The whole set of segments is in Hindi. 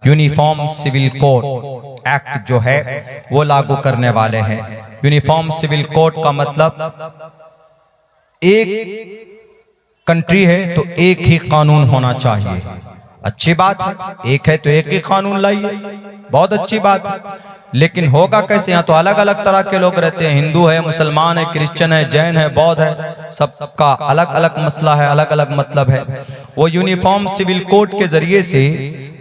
यूनिफॉर्म सिविल कोड एक्ट जो है वो लागू करने वाले हैं। यूनिफॉर्म सिविल कोड का मतलब एक कंट्री है तो एक ही कानून होना चाहिए। अच्छी बात है, एक है तो एक ही कानून लाइए, बहुत अच्छी बात है। लेकिन होगा कैसे? यहाँ तो अलग अलग तरह के लोग रहते हैं, हिंदू है, मुसलमान है, क्रिश्चियन है, जैन है, बौद्ध है, सबका अलग अलग मसला है, अलग अलग मतलब है। वो यूनिफॉर्म सिविल कोड के जरिए से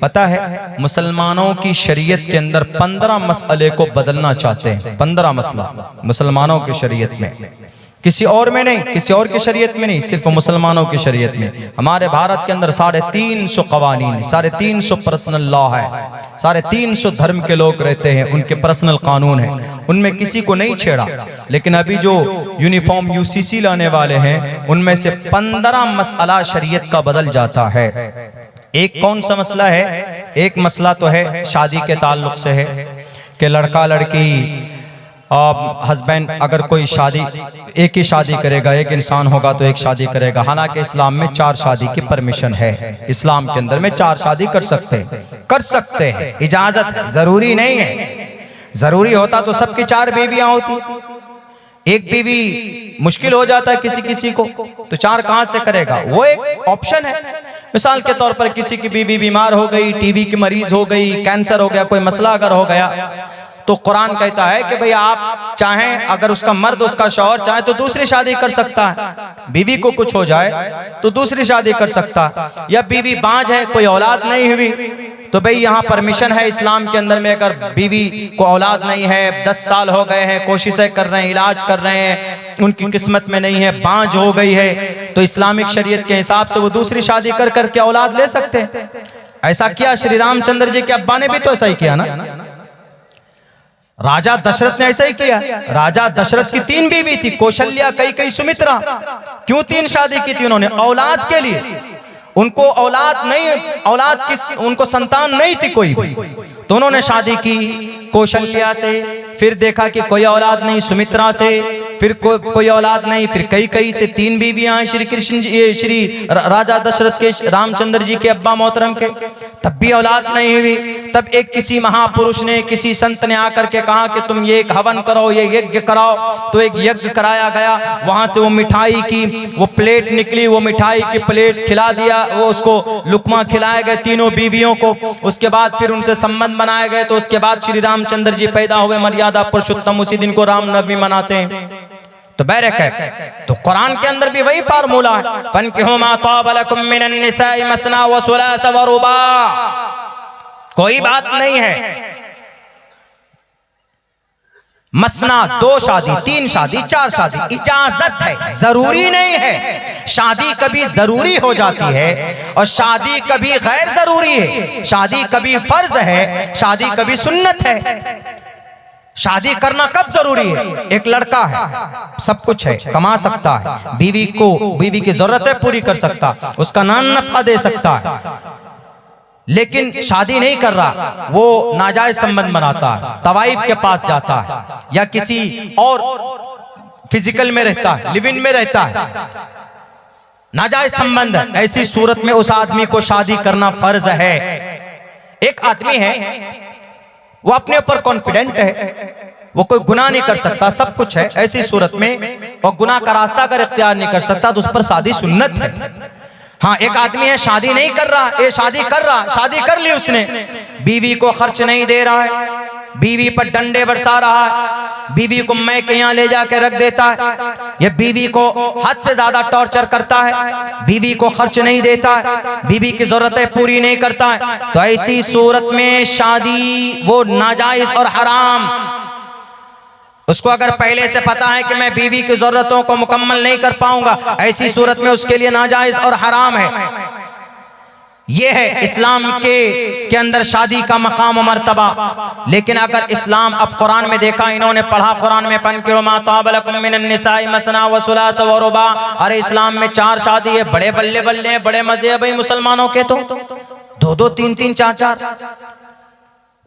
पता है मुसलमानों की शरीयत के अंदर 15 मसले को बदलना चाहते हैं। 15 मसला मुसलमानों की शरीयत में, किसी और में नहीं, किसी और की शरीयत में नहीं, सिर्फ मुसलमानों की शरीयत में। हमारे भारत के अंदर 350 कवानीन, 350 पर्सनल लॉ है, 350 धर्म के लोग रहते हैं, उनके पर्सनल कानून हैं, उनमें किसी को नहीं छेड़ा। लेकिन अभी जो यूनिफॉर्म यूसीसी लाने वाले हैं उनमें से 15 मसला शरीयत का बदल जाता है। एक कौन सा मसला है? एक मसला तो है शादी के ताल्लुक से है कि लड़का लड़की हस्बैंड अगर कोई शादी एक ही शादी करेगा, एक इंसान होगा तो एक शादी करेगा। हालांकि इस्लाम में 4 शादी की परमिशन है, इस्लाम के अंदर में 4 शादी कर सकते हैं, इजाजत है, जरूरी नहीं है। जरूरी होता तो सबकी 4 बीवियां होती, एक बीवी मुश्किल हो जाता है किसी किसी को, तो 4 कहां से करेगा? वो एक ऑप्शन है। मिसाल के तौर पर किसी की बीवी बीमार हो गई, टीबी की मरीज हो गई, कैंसर हो गया, कोई मसला अगर हो गया, तो कुरान कहता है कि भाई आप चाहें, अगर उसका मर्द उसका शौहर चाहे तो दूसरी शादी कर सकता है। बीवी को कुछ हो जाए तो दूसरी शादी कर सकता है। या बीवी बांझ है, कोई औलाद नहीं हुई, तो भाई यहाँ परमिशन है इस्लाम के अंदर में, अगर बीवी को औलाद नहीं है, 10 साल हो गए हैं, कोशिशें कर रहे हैं, इलाज कर रहे हैं, उनकी किस्मत में नहीं है, बांझ हो गई है, तो इस्लामिक शरीयत के हिसाब से वो दूसरी शादी कर करके औलाद ले सकते हैं। ऐसा किया श्री रामचंद्र जी के अब्बा ने भी तो ऐसा ही किया ना। राजा दशरथ ने ऐसा ही किया। राजा दशरथ की 3 बीवी थी, कौशल्या, कैकेयी, सुमित्रा। क्यों 3 शादी की थी उन्होंने? औलाद के लिए। उनको औलाद नहीं, उनको संतान नहीं थी कोई भी, तो उन्होंने शादी की कौशल्या से, फिर देखा कि कोई औलाद नहीं, सुमित्रा से, फिर कोई औलाद नहीं, फिर कैकेयी से। 3 बीवियां हैं श्री कृष्ण जी, श्री राजा दशरथ के, रामचंद्र जी के अब्बा मोहतरम के, तब भी औलाद नहीं हुई। तब एक किसी महापुरुष ने, किसी संत ने आकर के कहा कि तुम ये एक हवन करो, ये यज्ञ कराओ। तो एक यज्ञ कराया गया, वहां से वो मिठाई की वो प्लेट निकली, वो मिठाई की प्लेट खिला दिया, वो उसको लुकमा खिलाए गए तीनों बीवियों को। उसके बाद फिर उनसे संबंध बनाए गए, तो उसके बाद श्री रामचंद्र जी पैदा हुए, मर्यादा पुरुषोत्तम, उसी दिन को रामनवमी मनाते हैं। तो बैरक है, तो कुरान के अंदर भी वही फार्मूला है, फनकिहू मा ताब लकुम मिनन निसाई मसना व सुलास व रुबा। कोई बात नहीं है, मसना 2 शादी, 3 शादी, 4 शादी, इजाजत है, जरूरी नहीं है। शादी कभी जरूरी हो जाती है और शादी कभी गैर जरूरी है। शादी कभी फर्ज है, शादी कभी सुन्नत है। शादी करना कब जरूरी है? एक लड़का है, सब कुछ है, कमा सकता है, बीवी की जरूरतें पूरी कर सकता, उसका नान नफका दे सकता है, लेकिन शादी नहीं कर रहा, वो नाजायज संबंध बनाता है, तवाइफ के पास जाता है, या किसी और फिजिकल में रहता है, लिव इन में रहता है, नाजायज संबंध है। ऐसी सूरत में उस आदमी को शादी करना फर्ज है। एक आदमी है, वो अपने ऊपर कॉन्फिडेंट है, वो कोई गुनाह नहीं कर सकता, सब कुछ है, ऐसी सूरत में वो गुनाह का रास्ता अगर इख्तियार नहीं कर सकता तो उस पर शादी सुन्नत है। हाँ, एक आदमी है शादी नहीं कर रहा, ये शादी कर रहा, शादी कर ली उसने, बीवी को खर्च नहीं दे रहा है, बीवी पर डंडे बरसा रहा है, बीवी को मैं के यहाँ ले जाके रख देता है, ये बीवी को हद से ज्यादा टॉर्चर करता है, बीवी को खर्च नहीं देता है, बीवी की जरूरतें पूरी नहीं करता है, तो ऐसी सूरत में शादी वो नाजायज और हराम। उसको अगर पहले से पता है कि मैं बीवी की जरूरतों को मुकम्मल नहीं कर पाऊंगा, ऐसी सूरत में उसके लिए नाजायज और हराम है। यह है इस्लाम के अंदर शादी का मकाम और मर्तबा। लेकिन अगर इस्लाम, अब कुरान में देखा, इन्होंने पढ़ा कुरान में, फनकिहू मा ताब लकुम मिनन निसाई मसना व सुलास व रुबा। अरे इस्लाम में 4 शादी है, बड़े बल्ले बल्ले हैं, बड़े मजे है भाई मुसलमानों के, तो 2-2, 3-3, 4-4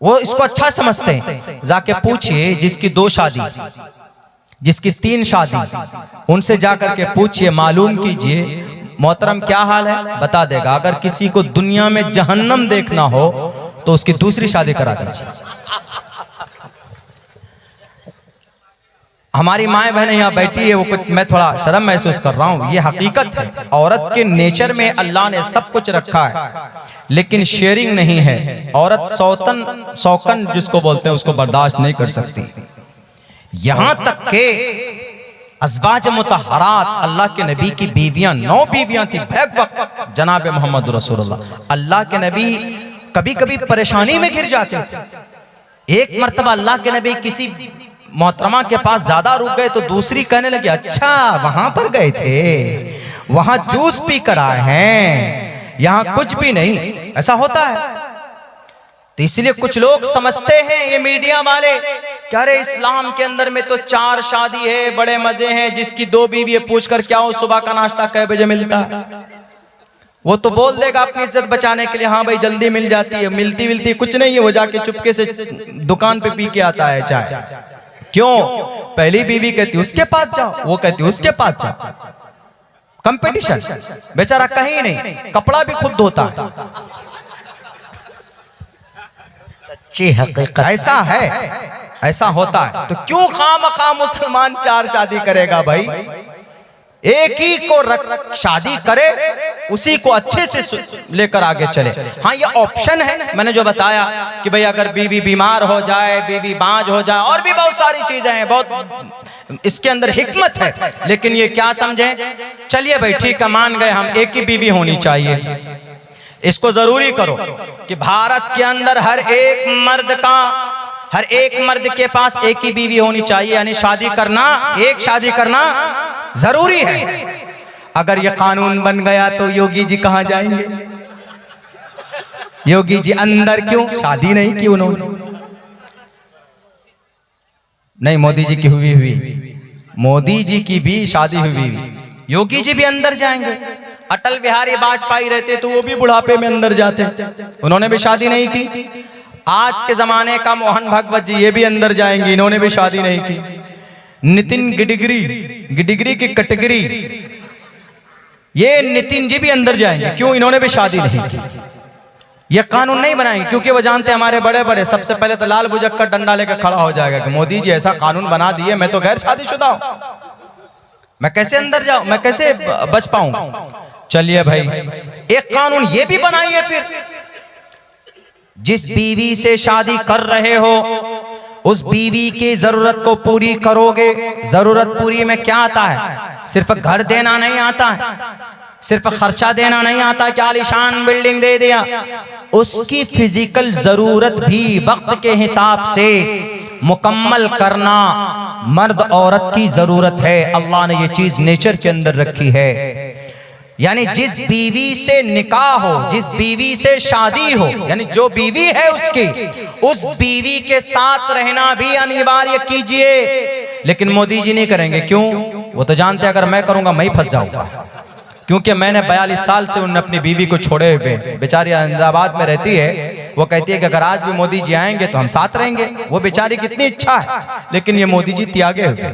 वो इसको अच्छा समझते हैं। जाके पूछिए जिसकी 2 शादी, जिसकी 3 शादी, उनसे जाकर के पूछिए, मालूम कीजिए मोहतरम क्या हाल है, बता देगा। अगर किसी को दुनिया में जहन्नम देखना हो तो उसकी दूसरी शादी करा दीजिए। हमारी माएँ बहनें यहाँ बैठी है, वो कुछ मैं थोड़ा शर्म महसूस कर रहा हूँ, ये हकीकत है। औरत के नेचर में अल्लाह ने सब कुछ रखा है, लेकिन शेयरिंग नहीं है। औरत शौकन जिसको बोलते हैं उसको बर्दाश्त नहीं कर सकती। यहां तक के अज़वाज मुतहरात, अल्लाह के नबी की बीवियां 9 बीवियां थी बैक वक्त जनाब मोहम्मद रसूलुल्लाह। अल्लाह के नबी कभी कभी परेशानी में गिर जाते थे। एक मर्तबा अल्लाह के नबी किसी मोहतरमा के पास ज्यादा रुक गए तो दूसरी कहने लगी, अच्छा वहां पर गए थे, वहां जूस पी कर आए हैं, यहां कुछ भी नहीं। ऐसा होता है। तो इसलिए कुछ लोग समझते हैं ये मीडिया वाले, क्या रे इस्लाम के अंदर में तो 4 शादी है, बड़े मजे हैं, जिसकी 2 बीवी है पूछ कर क्या हो सुबह का नाश्ता कै बजे मिलता है। वो तो बोल देगा अपनी इज्जत बचाने के लिए, हाँ भाई जल्दी मिल जाती है, मिलती कुछ नहीं है, वो जाके चुपके से दुकान पे पी के आता है चाय। क्यों? पहली बीवी कहती उसके पास जाओ, वो कहती उसके पास जाओ। कंपटीशन, बेचारा कहीं नहीं, कपड़ा भी खुद धोता है। सच्ची हकीकत ऐसा है, ऐसा होता है। तो क्यों खामखा मुसलमान 4 शादी करेगा भाई? एक ही को शादी करे, उसी को अच्छे से लेकर आगे चले। हाँ ये ऑप्शन है, मैंने जो बताया कि भाई अगर बीवी बीमार हो जाए, बीवी बांझ हो जाए, और भी बहुत सारी चीजें हैं, बहुत इसके अंदर हिकमत है। लेकिन ये क्या समझे, चलिए भाई ठीक है मान गए हम, एक ही बीवी होनी चाहिए। इसको जरूरी करो कि भारत के अंदर हर एक मर्द के पास एक ही बीवी होनी चाहिए, यानी शादी करना, एक शादी करना जरूरी है। अगर ये कानून बन गया तो योगी जी कहां जाएंगे? योगी जी अंदर क्यों? शादी नहीं की उन्होंने। नहीं, मोदी जी की हुई, मोदी जी की भी शादी हुई, योगी जी भी अंदर जाएंगे। अटल बिहारी वाजपेयी रहते तो वो भी बुढ़ापे में अंदर जाते, उन्होंने भी शादी नहीं की। आज के जमाने का मोहन भागवत जी ये भी अंदर जाएंगे, इन्होंने भी शादी नहीं की। नितिन गिडगिरी की कैटेगरी, ये नितिन जी भी अंदर जाएंगे, क्यों? इन्होंने भी शादी नहीं की। ये कानून नहीं बनाएंगे क्योंकि वो जानते हैं हमारे बड़े बड़े सबसे पहले तो लाल बुझक का डंडा लेकर खड़ा हो जाएगा कि मोदी जी ऐसा कानून बना दिए, मैं तो गैर शादीशुदा हूं, मैं कैसे अंदर जाऊं, मैं कैसे बच पाऊं? चलिए भाई एक कानून ये भी बनाइए फिर, जिस बीवी से शादी कर रहे हो उस बीवी की जरूरत को पूरी करोगे। जरूरत पूरी में क्या आता है? सिर्फ घर देना नहीं आता है, सिर्फ खर्चा देना नहीं आता कि आलीशान बिल्डिंग दे दिया। उसकी फिजिकल जरूरत भी वक्त के हिसाब से मुकम्मल करना मर्द औरत की जरूरत है। अल्लाह ने ये चीज नेचर के अंदर रखी है। यानी जिस बीवी से निकाह हो, जिस बीवी से शादी हो, यानी जो बीवी है उसकी, उस बीवी के साथ रहना भी अनिवार्य कीजिए। लेकिन मोदी जी नहीं करेंगे, क्यों? वो तो जानते हैं अगर मैं करूंगा मैं ही फंस जाऊंगा, क्योंकि मैंने 42 साल से उन्हें अपनी बीवी को छोड़े हुए, बेचारी अहमदाबाद में रहती है। वो कहती है कि अगर आज भी मोदी जी आएंगे तो हम साथ रहेंगे। वो बेचारी कितनी इच्छा है, लेकिन ये मोदी जी त्यागे हुए।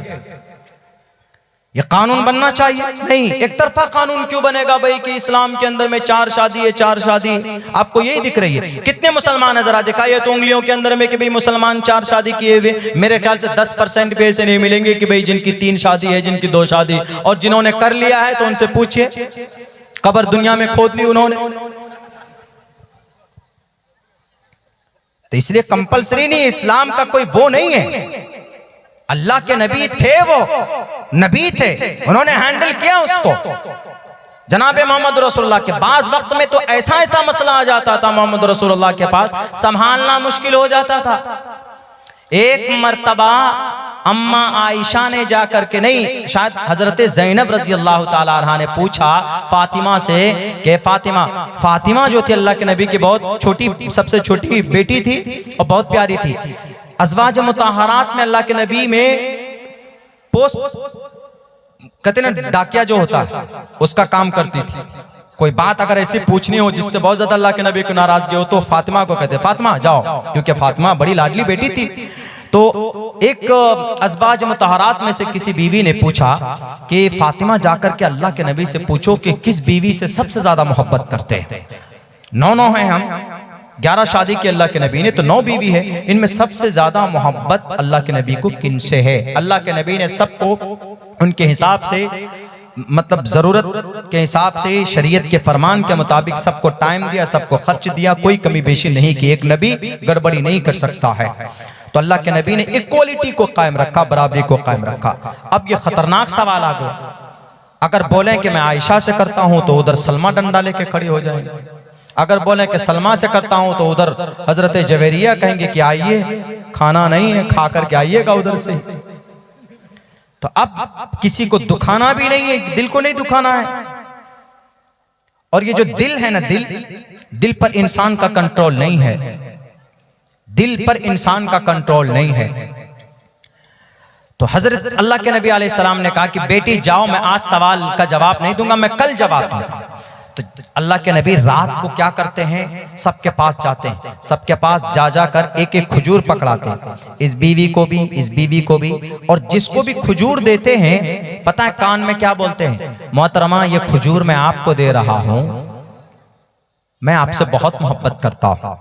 ये कानून बनना चाहिए नहीं, एक तरफा कानून क्यों बनेगा भाई कि इस्लाम के अंदर में 4 शादी है, 4 शादी है। आपको यही दिख रही है? कितने मुसलमान है जरा दिखाइए तो उंगलियों के अंदर में कि भाई मुसलमान 4 शादी किए हुए। मेरे ख्याल से 10% भी ऐसे नहीं मिलेंगे कि भाई जिनकी 3 शादी है, जिनकी 2 शादी, और जिन्होंने कर लिया है तो उनसे पूछिए, कब्र दुनिया में खोद ली उन्होंने। तो इसलिए कंपलसरी नहीं, इस्लाम का कोई वो नहीं है। अल्लाह के नबी थे, वो नबी थे, उन्होंने हैंडल किया उसको। जनाब मोहम्मद रसूलुल्लाह के पास वक्त में तो ऐसा ऐसा मसला आ जाता था मोहम्मद रसूलुल्लाह के पास, संभालना मुश्किल हो जाता था। एक मर्तबा अम्मा आयशा ने जाकर के, नहीं शायद हजरत ज़ैनब रजी अल्लाह ताला अन्हा ने पूछा फातिमा से कि फातिमा जो थी अल्लाह के नबी की बहुत छोटी, सबसे छोटी बेटी थी और बहुत प्यारी थी। अज़वाज मुतहरात में अल्लाह के नबी में पोस्ट कहते ना डाकिया जो होता है उसका काम करती थी। कोई बात अगर ऐसी पूछनी हो जिससे बहुत ज्यादा अल्लाह के नबी को नाराजगी हो तो फातिमा को कहते फातिमा जाओ, क्योंकि फातिमा बड़ी लाडली बेटी थी। तो एक अज़वाज मुतहरात में से किसी बीवी ने पूछा कि फातिमा जाकर के अल्लाह के नबी से पूछो कि किस बीवी से सबसे ज्यादा मोहब्बत करते हैं। 9 हैं हम, 11 शादी की अल्लाह के नबी ने, तो 9 बीवी है। इनमें सबसे ज्यादा मोहब्बत अल्लाह के नबी को किन से है? अल्लाह के नबी ने सबको उनके हिसाब से, मतलब जरूरत के हिसाब से, शरीयत के फरमान के मुताबिक सबको टाइम दिया, सबको खर्च दिया, कोई कमी बेशी नहीं की। एक नबी गड़बड़ी नहीं कर सकता है। तो अल्लाह के नबी ने इक्वालिटी को कायम रखा, बराबरी को कायम रखा। अब ये खतरनाक सवाल आ गया, अगर बोलें कि मैं आयशा से करता हूं तो उधर सलमा डंडा लेके खड़ी हो जाएंगे, अगर बोलें कि सलमा से करता हूं तो उधर हजरत जवेरिया कहेंगे कि आइए, खाना नहीं है, खा करके आइएगा उधर से। तो अब किसी को दुखाना भी नहीं है, दिल को नहीं दुखाना है। और ये जो दिल है ना, दिल पर इंसान का कंट्रोल नहीं है, दिल पर इंसान का कंट्रोल नहीं है। तो हजरत अल्लाह के नबी अलैहिस्सलाम ने कहा कि बेटी जाओ, मैं आज सवाल का जवाब नहीं दूंगा, मैं कल जवाब दूंगा। तो अल्लाह के नबी रात को क्या करते हैं, सबके पास जाते हैं, सबके पास जा जाकर एक एक खजूर पकड़ाते हैं, इस बीवी को भी, इस बीवी को भी, और जिसको भी खजूर देते हैं पता है कान में क्या बोलते हैं? मोहतरमा ये खजूर मैं आपको दे रहा हूं, मैं आपसे बहुत मोहब्बत करता हूं,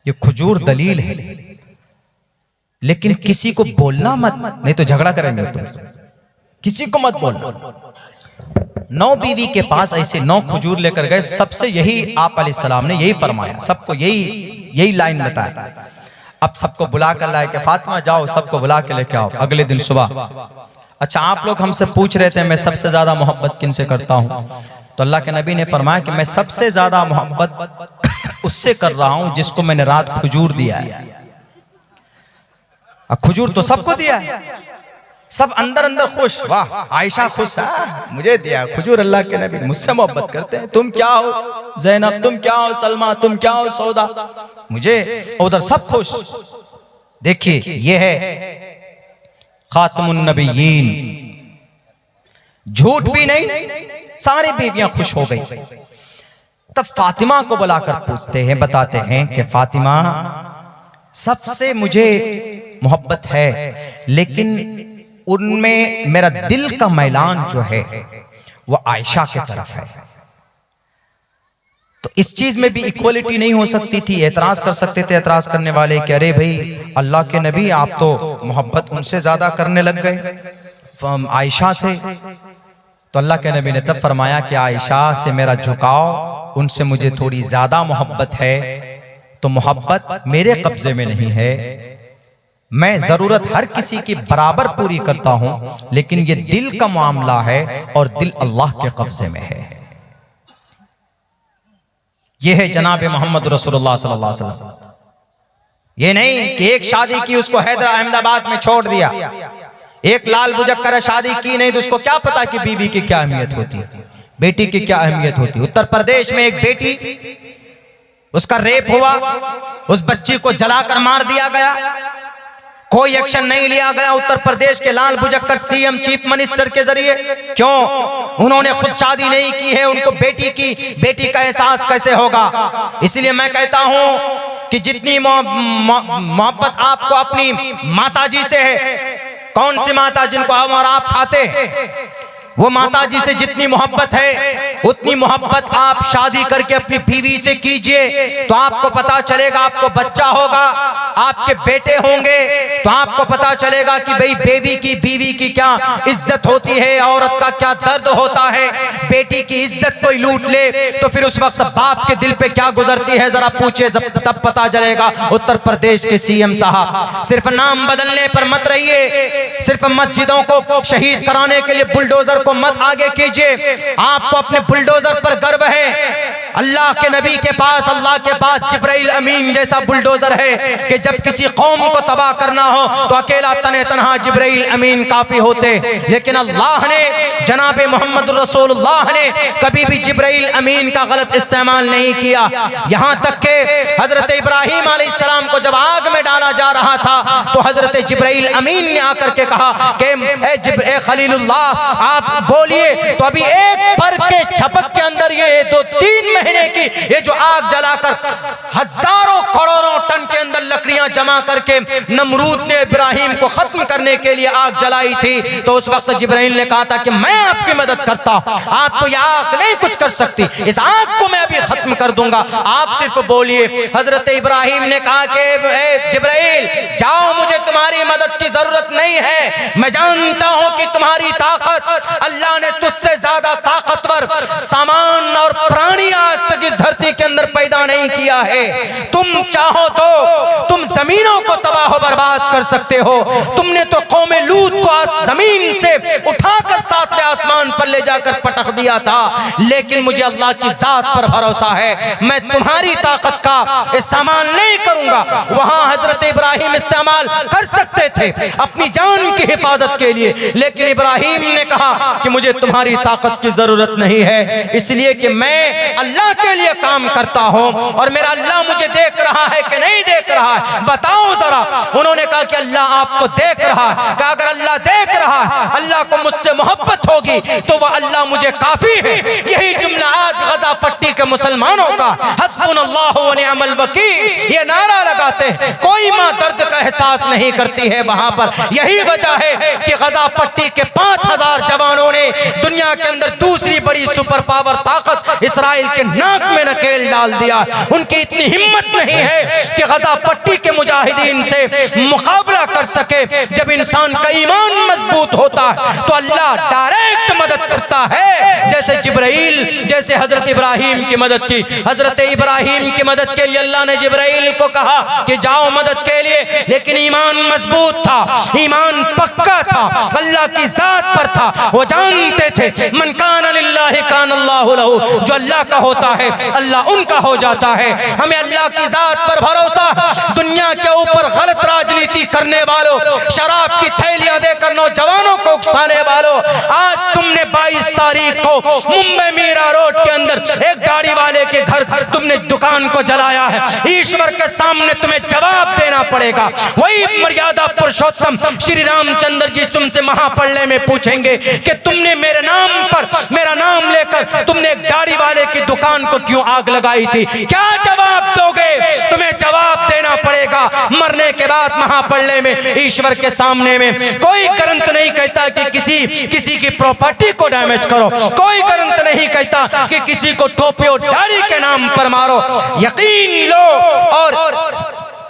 ये खजूर दलील है, लेकिन किसी को बोलना मत, नहीं तो झगड़ा करेंगे तुम, किसी को मत बोलना। 9 बीवी के पास ऐसे 9 खजूर लेकर गए, सबसे यही आप अलैहिस्सलाम ने यही फरमाया, सबको यही लाइन बताया। अब सबको बुला कर लाए कि फातिमा जाओ, सबको बुला के लेके आओ। अगले दिन सुबह, अच्छा आप लोग हमसे पूछ रहे थे मैं सबसे ज्यादा मोहब्बत किन से करता हूं, तो अल्लाह के नबी ने फरमाया कि मैं सबसे ज्यादा मोहब्बत उससे कर रहा हूं जिसको मैंने रात खजूर दिया है। खजूर तो सबको दिया है, सब अंदर अंदर खुश, वाह आयशा खुश है, मुझे दिया खजूर अल्लाह के नबी, मुझसे मोहब्बत करते हैं। तुम क्या हो ज़ैनब, तुम क्या हो सलमा, तुम क्या हो सौदा, मुझे, उधर सब खुश। देखिए ये है खातमुन नबिय्यीन, झूठ भी नहीं, सारी बीवियां खुश हो गई। तब फातिमा को बुलाकर पूछते हैं, बताते हैं कि फातिमा सबसे मुझे मोहब्बत है, लेकिन उनमें मेरा दिल का मैलान जो है वो आयशा की तरफ है। तो इस चीज में भी इक्वलिटी नहीं हो सकती थी। एतराज कर सकते थे एतराज करने वाले कि अरे भाई अल्लाह के नबी आप तो मोहब्बत उनसे ज्यादा करने लग गए आयशा से। तो अल्लाह के नबी ने तब फरमाया कि आयशा से मेरा झुकाव, उनसे मुझे थोड़ी ज्यादा मोहब्बत है, तो मोहब्बत मेरे कब्जे में नहीं है, मैं जरूरत हर किसी की बराबर पूरी करता हूं, लेकिन ये दिल का मामला है और दिल अल्लाह के कब्जे में है। यह है जनाब मोहम्मद रसूलुल्लाह सल्लल्लाहु अलैहि वसल्लम। ये नहीं कि एक शादी की उसको हैदरा अहमदाबाद में छोड़ दिया, एक लाल बुजक्कर शादी की नहीं तो उसको क्या पता कि बीवी की क्या अहमियत होती है, बेटी की क्या अहमियत होती है। उत्तर प्रदेश में एक बेटी, उसका रेप हुआ, उस बच्ची को जलाकर मार दिया गया, कोई एक्शन नहीं लिया गया उत्तर प्रदेश के लाल बुजक्कर सीएम चीफ मिनिस्टर के जरिए। क्यों? उन्होंने खुद शादी नहीं की है, उनको बेटी का एहसास कैसे होगा? इसलिए मैं कहता हूं कि जितनी मोहब्बत आपको अपनी माताजी से है, कौन सी माता जिनको हम और आप खाते हैं, वो माताजी से जितनी मोहब्बत है उतनी मोहब्बत आप शादी करके अपनी बीवी से कीजिए, तो आपको पता चलेगा, आपको बच्चा होगा, आपके बेटे होंगे, तो आपको पता चलेगा कि भाई बीवी की क्या इज्जत होती है, औरत का क्या दर्द होता है। बेटी की इज्जत कोई लूट ले तो फिर उस वक्त बाप के दिल पे क्या गुजरती है जरा पूछे, तब पता चलेगा। उत्तर प्रदेश के सीएम साहब, सिर्फ नाम बदलने पर मत रहिए, सिर्फ मस्जिदों को शहीद कराने के लिए बुलडोजर को मत आगे कीजिए। आपको अपने बुलडोजर पर गर्व है, अल्लाह के नबी के पास, अल्लाह के पास जिब्राइल अमीन जैसा बुलडोजर है कि जब किसी कौम को तबाह करना हो तो अकेला तने तनहा जिब्राइल अमीन काफी होते, लेकिन अल्लाह ने, जनाब मोहम्मद रसूलुल्लाह ने कभी भी जिब्राइल अमीन का गलत इस्तेमाल नहीं किया। यहां तक के हजरत इब्राहिम अलैहिस्सलाम को जब आग में डाला जा रहा था तो हजरत जिब्राइल अमीन ने आकर के कहा कि ए खलीलुल्लाह आप बोलिए, तो अभी एक पर के झपक के अंदर ये 2-3 महीने की ये जो आग जलाकर हजारों करोड़ों टन के अंदर लकड़ियां लकड़ियां जमा करके नमरूद ने इब्राहिम को खत्म करने के लिए आग जलाई थी, तो उस वक्त जिब्राइल ने कहा था कि मैं आपकी मदद करता हूं, आपको यह आग नहीं कुछ कर सकती, इस आग को मैं अभी खत्म कर दूंगा, आप सिर्फ बोलिए। हजरत इब्राहिम ने कहा कि जिब्राइल जाओ, मुझे तुम्हारी मदद की जरूरत नहीं है, मैं जानता हूं कि तुम्हारी ताकत, अल्लाह ने तुझसे ज्यादा ताकतवर सामान और प्राणी आज तक इस धरती के अंदर पैदा नहीं किया है। तुम चाहो तो तुम जमीनों को तबाह बर्बाद कर सकते हो। तुमने तो कौमे लूत को जमीन से उठाकर सातवें आसमान पर ले जाकर पटक दिया था, लेकिन मुझे अल्लाह की जात पर भरोसा है, मैं तुम्हारी ताकत का इस्तेमाल नहीं करूंगा। वहां हजरत इब्राहिम इस्तेमाल कर सकते थे अपनी जान की हिफाजत के लिए, लेकिन इब्राहिम ने कहा कि मुझे तुम्हारी ताकत की जरूरत नहीं है, इसलिए कि मैं अल्लाह के लिए काम करता हूं और मेरा अल्लाह मुझे देख रहा है कि नहीं देख रहा है, बताओ जरा। उन्होंने कहा कि अल्लाह आपको देख रहा है। कहा अगर अल्लाह देख रहा है, अल्लाह को मुझसे मोहब्बत होगी तो वह अल्लाह मुझे काफी है। यही जुमला आज गजा पट्टी के मुसलमानों का हस्बुनल्लाहु व निअमल वकील ये नारा लगाते हैं, कोई मां दर्द का एहसास नहीं करती है वहां पर। यही वजह है कि गजा पट्टी के 5000 जवानों ने दुनिया के अंदर दूसरी बड़ी सुपर पावर ताकत इसराइल के नाक में नकेल डाल दिया। उनकी इतनी हिम्मत नहीं है कि गजा पट्टी के मुजाहिदीन से मुकाबला कर सके। जब इंसान का ईमान मजबूत होता है तो अल्लाह डायरेक्ट मदद करता है, जैसे जिब्राइल, जैसे हजरत इब्राहिम की मदद की। हजरत इब्राहिम की मदद के लिए अल्लाह ने जिब्राइल को कहा कि जाओ मदद के लिए, लेकिन ईमान मजबूत था, ईमान पक्का था, अल्लाह की जात पर था। वो जानते थे मन कान लिल्लाहि कान अल्लाहु लहू, जो अल्लाह का होता है अल्लाह उनका हो जाता है। हमें अल्लाह की जात पर भरोसा। दुनिया के ऊपर गलत राजनीति करने वालों, शराब की थैलियां देकर नौजवानों को उकसाने वालों, आज तुमने 22 तारीख को मुंबई मीरा रोड के अंदर एक गाड़ी वाले के घर तुमने दुकान को जलाया है। ईश्वर के सामने तुम्हें जवाब देना पड़ेगा। वही मर्यादा पुरुषोत्तम श्री रामचंद्र जी तुमसे महापल्ले में पूछेंगे कि तुमने मेरे नाम पर, मेरा नाम लेकर तुमने एक गाड़ी वाले की दुकान को क्यों आग लगाई थी? क्या जवाब दोगे? तुम्हें जवाब देना पड़ेगा। मरने के बाद महापल्ले में ईश्वर के सामने में कोई करंट नहीं कहता कि किसी की प्रॉपर्टी को डैमेज करो, कोई करंट नहीं कहता कि किसी को टोपी और दाढ़ी के नाम पर मारो। यकीन लो और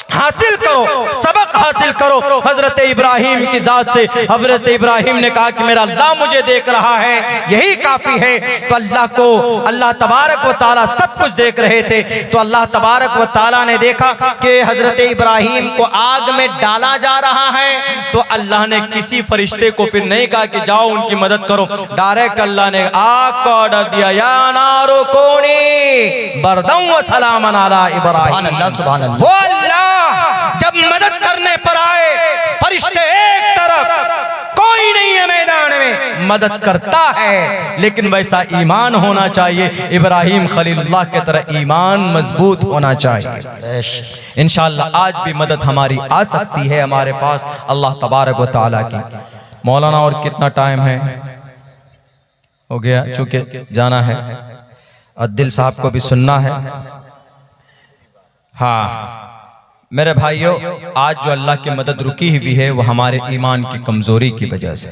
हासिल करो, सबक हासिल करो हजरत इब्राहिम की जात से। हजरत इब्राहिम ने कहा कि मेरा अल्लाह मुझे देख रहा है, यही काफी है। तो अल्लाह को, अल्लाह तबारक व ताला सब कुछ देख रहे थे, तो अल्लाह तबारक व ताला ने देखा कि हजरत इब्राहिम को आग में डाला जा रहा है, तो अल्लाह ने किसी फरिश्ते को फिर नहीं कहा कि जाओ उनकी मदद करो। डायरेक्ट अल्लाह ने आग का ऑर्डर दिया, या नारो कोनी बरदम व सलामन अला इब्राहिम। सुभान अल्लाह। वो अल्लाह जब मदद करने पर आए, फरिश्ते एक तरफ, कोई नहीं है मैदान में, मदद करता है, लेकिन वैसा ईमान होना चाहिए, इब्राहिम खलीलुल्लाह की तरह ईमान मजबूत होना चाहिए। इंशाअल्लाह आज भी मदद हमारी आ सकती है हमारे पास अल्लाह तबारक व तआला की। मौलाना और कितना टाइम है? हो गया, चूंकि जाना है, अद्दिल साहब को भी सुनना है। हाँ मेरे भाइयों, आज जो अल्लाह की मदद रुकी हुई है वो हमारे ईमान की कमजोरी की वजह से।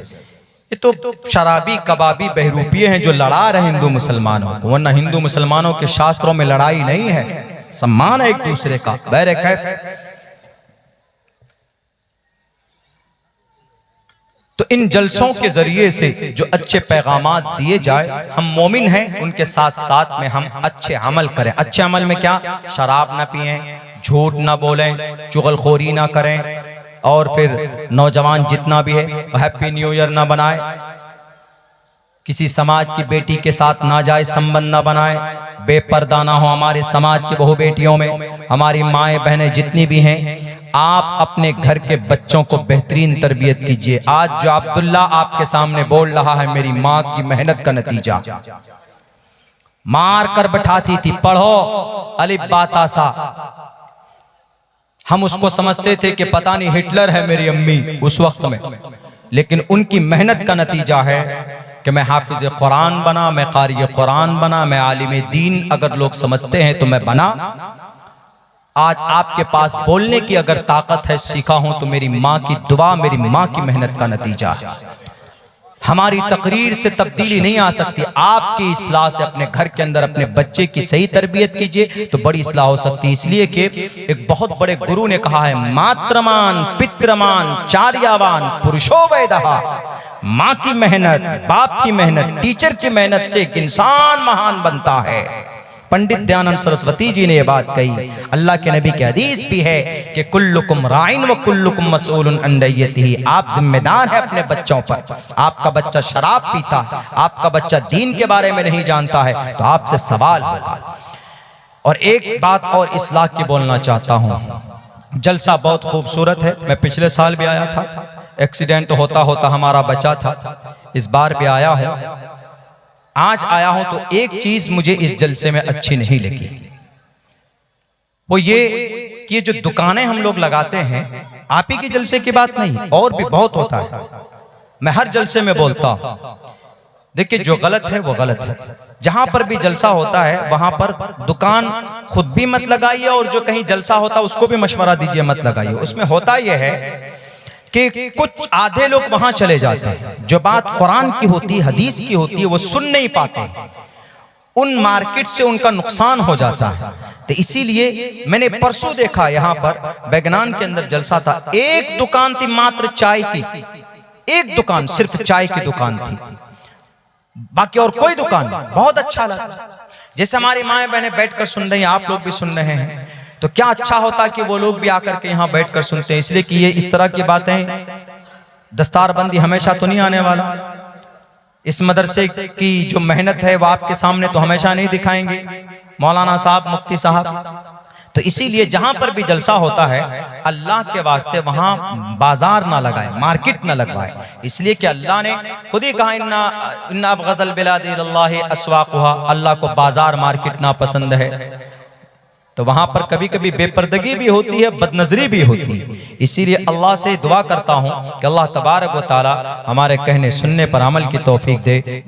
ये तो शराबी कबाबी बहरूपिये हैं जो लड़ा रहे हिंदू मुसलमानों को, वरना हिंदू मुसलमानों के शास्त्रों में लड़ाई नहीं है, सम्मान है एक दूसरे का। बहरे कैफ तो इन जलसों के जरिए से जो अच्छे पैगामात दिए जाए, हम मोमिन हैं, उनके साथ साथ में हम अच्छे अमल करें। अच्छे अमल में क्या? शराब ना पिएं, झूठ ना बोलें, चुगलखोरी ना करें, और फिर नौजवान जितना भी है हैप्पी न्यू ईयर ना बनाए, किसी समाज की बेटी के साथ नाजायज संबंध ना बनाए, बेपर्दा ना हो हमारे समाज की बहू बेटियों में। हमारी माएँ बहनें जितनी भी हैं, आप अपने घर के बच्चों को बेहतरीन तरबियत कीजिए। आज जो अब्दुल्ला आपके सामने बोल रहा है, मेरी माँ की मेहनत का नतीजा। मार कर बैठाती थी, पढ़ो अलिफ बा ता सा। हम उसको समझते थे कि पता नहीं हिटलर है मेरी अम्मी उस वक्त में, लेकिन उनकी मेहनत का नतीजा है कि मैं हाफिज कुरान बना, मैं कारी कुरान बना, मैं आलिम दीन अगर लोग समझते हैं तो मैं बना। आज आपके पास बोलने की अगर ताकत है, सीखा हूं तो मेरी माँ की दुआ, मेरी माँ की मेहनत का नतीजा है। हमारी तकरीर से तब्दीली नहीं आ सकती। आपकी इस्लाह से अपने घर के अंदर अपने बच्चे की सही तरबियत कीजिए तो बड़ी इस्लाह हो सकती है। इसलिए कि एक बहुत बड़े गुरु ने कहा है, मात्रमान पितृमान चार्यावान पुरुषो वैदहा। माँ की मेहनत, बाप की मेहनत, टीचर की मेहनत से एक इंसान महान बनता है। पंडित दयानंद सरस्वती जी ने यह बात कही। अल्लाह के नबी की हदीस भी है कि कुल्लुकुम राइन व कुल्लुकुम मसऊलुन अन रइयतिही। आप जिम्मेदार हैं अपने बच्चों पर। आपका बच्चा शराब पीता, आपका बच्चा दीन के बारे में नहीं जानता है तो आपसे सवाल होगा। और एक बात और इस्लाह की बोलना चाहता हूं। जलसा बहुत खूबसूरत है। मैं पिछले साल भी आया था, एक्सीडेंट होता होता हमारा बचा था। इस बार भी आया हूं। आज आया हूं तो एक चीज मुझे इस जलसे में अच्छी नहीं लगी, वो ये कि जो दुकानें हम लोग लगाते हैं, आप ही के जलसे की बात नहीं, और भी बहुत होता है। मैं हर जलसे में बोलता हूं, देखिए जो गलत है वो गलत है। जहां पर भी जलसा होता है वहां पर दुकान खुद भी मत लगाइए, और जो कहीं जलसा होता है उसको भी मशवरा दीजिए मत लगाइए। उसमें होता यह है कि कुछ आधे लोग वहां चले जाते हैं, जो बात कुरान की होती है, हदीस की होती है, वो सुन नहीं पाते। उन मार्केट से उनका नुकसान हो जाता है। तो इसीलिए मैंने परसों देखा यहाँ पर बैगनान के अंदर जलसा था। एक दुकान थी मात्र चाय की, एक दुकान सिर्फ चाय की दुकान थी, बाकी और कोई दुकान नहीं। बहुत अच्छा लगा। जैसे हमारी माएं बहनें बैठकर सुन रही हैं, आप लोग भी सुन रहे हैं, तो क्या अच्छा होता कि वो लोग भी आकर के यहाँ बैठकर सुनते हैं। इसलिए कि ये इस तरह की बातें, दस्तारबंदी हमेशा तो नहीं आने वाला। इस मदरसे की जो मेहनत है वो आपके सामने तो हमेशा नहीं दिखाएंगे मौलाना साहब, मुफ्ती साहब। तो इसीलिए जहां पर भी जलसा होता है, अल्लाह के वास्ते वहां बाजार ना लगाए, मार्केट ना लगवाए। इसलिए कि अल्लाह ने खुद ही कहा, इन्ना गज़ल बिलादि इलल्लाहि अस्वाक़ुहा, अल्लाह को बाजार मार्केट ना पसंद है। तो वहां पर कभी कभी बेपर्दगी भी होती है, बदनजरी भी होती है। इसीलिए अल्लाह से दुआ करता हूं कि अल्लाह तबारक व तआला हमारे कहने सुनने पर अमल की तौफीक दे।